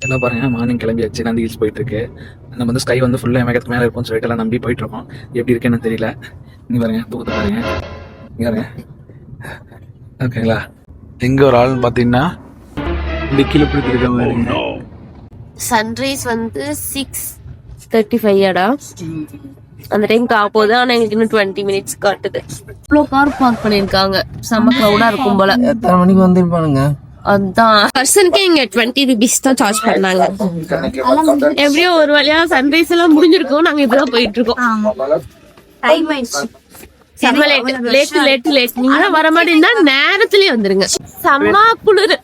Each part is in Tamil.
எல்லாம் பாருங்க மார்னிங் கிளம்பியாச்சு. நந்தி ஹில்ஸ் போயிட்டு இருக்கு. நம்ம வந்து ஸ்கை வந்து ஃபுல்லாக மேகத்துக்கு மேலே இருக்கும்னு சொல்லிட்டு எல்லாம் நம்பி போயிட்டு இருக்கோம். எப்படி இருக்குன்னு தெரியல. இங்க பாருங்க தூக்கத்தை பாருங்க. இங்க பாருங்க. ஓகேங்களா? எங்க ஒரு ஆள்னு பார்த்தீங்கன்னா டிக்கில பிடிச்சி இருக்க மாதிரி. சன்ரைஸ் வந்து 6:35 அந்த டைம்க்கு ஆக போகுது. ஆனா எங்களுக்கு இன்னும் 20 minutes காட்டுது. இவ்வளோ கார் பார்க் பண்ணிருக்காங்க. செம்ம க்ரௌடா இருக்கும் போல. எத்தனை மணிக்கு வந்துருப்பானுங்க? அதான் பர்சனுக்கே இங்க 20 rupees தான் சார்ஜ் பண்ணாங்க. எப்படியோ ஒரு வழியா சன்ரைஸ் எல்லாம் முடிஞ்சிருக்கோம். நாங்க இப்பதான் போயிட்டு இருக்கோம். செம்ம லேட். நீங்க வர மாதிரி இருந்தா நேரத்திலேயே வந்துருங்க. செம்ம குளிர்.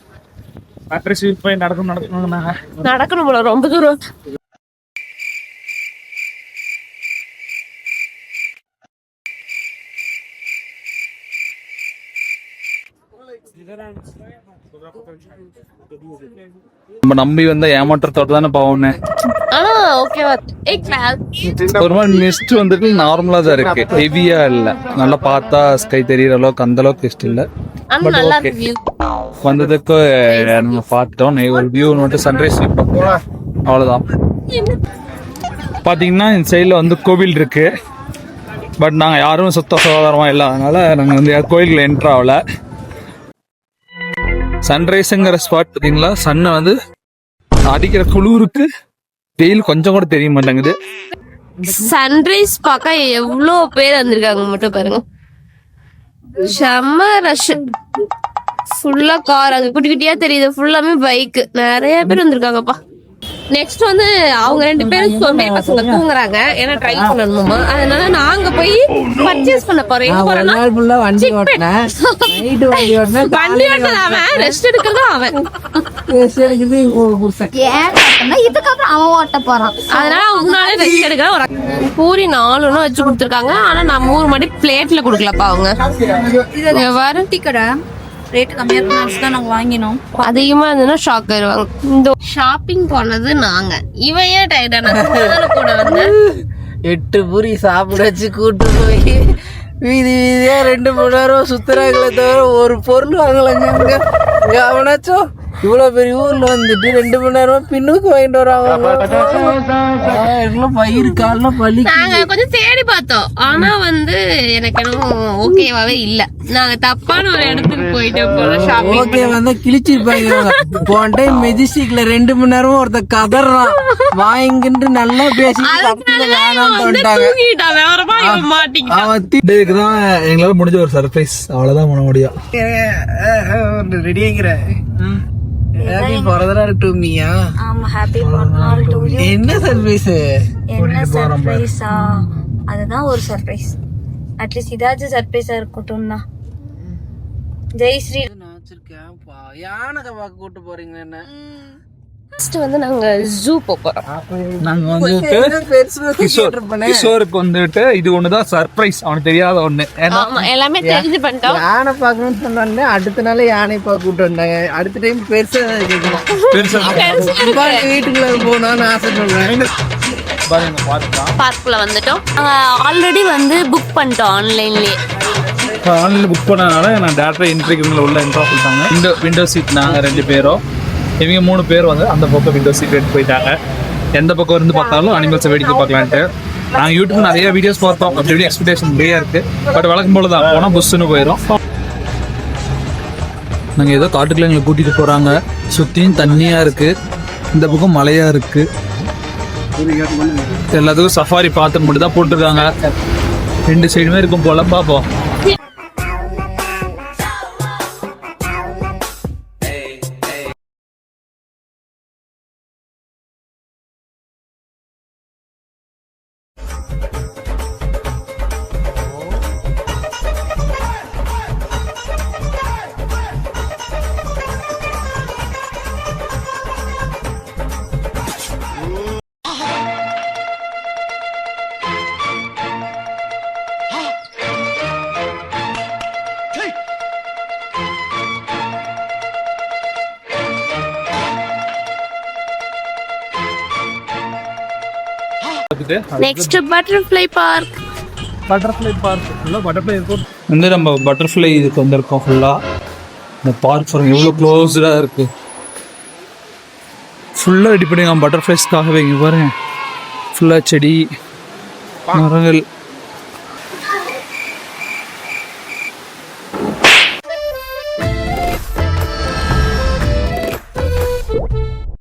நடக்கணும் போல ரொம்ப தூரம். நம்ம நம்பி வந்த ஏமாற்றத்தோட தானே பாவம்னு. ஒரு மாதிரி மிஸ்ட் வந்துட்டு நார்மலா தான் இருக்கு, ஹெவியா இல்ல. நல்லா பார்த்தா ஸ்கை தெரியற அளவுக்கு அந்த அளவுக்கு மிஸ்ட் இல்ல. வந்ததுக்கு நம்ம பார்த்தோம் ஒரு வியூ மட்டும் சன்ரைஸ் அவ்வளவுதான். பாத்தீங்கன்னா இந்த சைட்ல வந்து கோவில் இருக்கு. பட் நாங்க யாரும் சுத்த சுகாதாரமா இல்லை, அதனால நாங்க வந்து கோயிலுக்குள்ள என்ட்ரு ஆகல. சன்ரைஸுங்கிற ஸ்பாட் பார்த்தீங்களா, சன்னை வந்து அடிக்கிற குளிருக்கு வெயில் கொஞ்சம் கூட தெரிய மாட்டேங்குது. சன்ரைஸ் பார்க்க எவ்வளோ பேர் வந்திருக்காங்க மட்டும் பாருங்க. செம்ம ரஷ். ஃபுல்லா கார், அது குட்டி குட்டியா தெரியுது. ஃபுல்லாமே பைக். நிறைய பேர் வந்திருக்காங்கப்பா. நெக்ஸ்ட் வந்து அவங்க 2 பேரும் சோம்பேறி பசங்க தூங்குறாங்க. ஏன்னா ட்ரை பண்ணணுமா, அதனால நாங்க போய் பர்ச்சேஸ் பண்ண போறோம். வண்டி ஓட்டுன அவன், ரெஸ்ட் எடுக்கிறது அவன். இதுக்கப்புறம் அவன் ஓட்ட போறான். அதனால அவங்களால ரெஸ்ட் எடுக்கிற ஒரு பூரி 4 வச்சு கொடுத்துருக்காங்க. ஆனா நம்ம ஊர் மாதிரி பிளேட்ல கொடுக்கலப்பா அவங்க. வர டிக்கெட்டா ரேட் கம்மியா தான் நாங்க வாங்கினோம். அதிகமா இருந்ததுன்னா ஷாக் ஆயிருவாங்க. இந்த ஷாப்பிங் போனது நாங்க. இவன் ஏன் டயர்டான கூட வந்து 8 பூரி சாப்பிட வச்சு கூட்டு போய் வீதி வீதியா 2-3 நேரம் சுத்துறாங்களே தவிர ஒரு பொருள் வாங்கலங்க. அவனாச்சும் இவ்வளவு பெரிய ஊர்ல வந்துட்டு 2 மணி நேரமா பின்னுக்கு வாங்கிட்டு வராங்க. பயிர் கால பள்ளி நாங்க கொஞ்சம் தேடி பார்த்தோம். ஆனா வந்து எனக்கு இன்னும் ஓகேவாவே இல்ல. நாங்க தப்பான ஒரு இடத்துக்கு போயிட்டோம் போல. ஷாப்பிங் ஓகே வந்து கிழிச்சிருப்பாங்க. போன டைம் மெஜிஸ்டிக்ல 2 மணி நேரமா ஒருத்த கதறான் வாங்கிட்டு நல்லா பேசி எங்களால முடிஞ்ச ஒரு சர்ப்ரைஸ், அவ்வளவுதான் பண்ண முடியும். ரெடி ஆகிற ஹேப்பி பர்த்டே டு மீயா. ஆமா, ஹேப்பி பர்த்டே டு யூ. என்ன சர்ப்ரைஸ்? என்ன சர்ப்ரைஸா? அதுதான் ஒரு சர்ப்ரைஸ். அட்லீஸ்ட் இதாச்சும் சர்ப்ரைஸா இருக்கட்டும்னா. ஜெய் ஸ்ரீ. நான் வச்சிருக்கேன். யானை பார்க்க கூட்டு போறீங்க என்ன? ஃபர்ஸ்ட் வந்து நாங்க ஜூ போறோம். நாங்க வந்துட்டு கிஷோருக்கு வந்துட்டு இது ஒண்ணுதான் சர்ப்ரைஸ், அவனுக்கு தெரியாத ஒண்ணு. எல்லாமே தெரிஞ்சு பண்ணிட்டோம். யானை பார்க்கணும்னு சொன்னோடனே அடுத்த நாள் யானை பார்க்க கூட்டு வந்தாங்க. அடுத்த டைம் பெருசா கேட்கணும். வீட்டுக்குள்ள போகணும்னு ஆசைப்படுறேன். பார்க்குள்ள வந்துட்டோம். ஆல்ரெடி வந்து புக் பண்ணிட்டோம் ஆன்லைன்லயே. ஆன்லைன்ல புக் பண்ணனால நான் டேரக்டா என்ட்ரிக்கு உள்ள என்ட்ரா பண்ணிட்டாங்க. விண்டோ சீட் நாங்க 2 பேரும், இவங்க 3 பேர் வந்து அந்த பக்கம் விண்டோ சீட் எடுத்து போயிட்டாங்க. எந்த பக்கம் இருந்து பார்த்தாலும் அனிமல்ஸை வேடிக்கை பார்க்கலான்ட்டு. நாங்கள் யூடியூப் நிறைய வீடியோஸ் பார்த்தோம். அப்படி எக்ஸ்பெக்டேஷன் நிறையா இருக்கு. பட் வழக்கம் போல தான் போனால் புஷ்ஷுன்னு போயிடும். நாங்கள் ஏதோ காட்டுக்குள்ள எங்களை கூட்டிட்டு போறாங்க. சுற்றியும் தண்ணியா இருக்கு, இந்த பக்கம் மலையா இருக்கு. எல்லாத்துக்கும் சஃபாரி பார்த்து மட்டும் தான் போட்டிருக்காங்க. 2 சைடுமே இருக்கும் போல. பார்ப்போம். Next butterfly park. வந்து நம்ம பட்டர்ஃப்ளை இதுக்கு வந்திருக்கோம். ஃபுல்லா இந்த பார்க் எவ்வளோ க்ளோஸ்டா இருக்கு. ஃபுல்லாக ரெடி பண்ணிருக்காங்க பட்டர்ஃப்ளைஸ்க்காகவே. இங்கே பாருங்க ஃபுல்லாக செடி மரங்கள்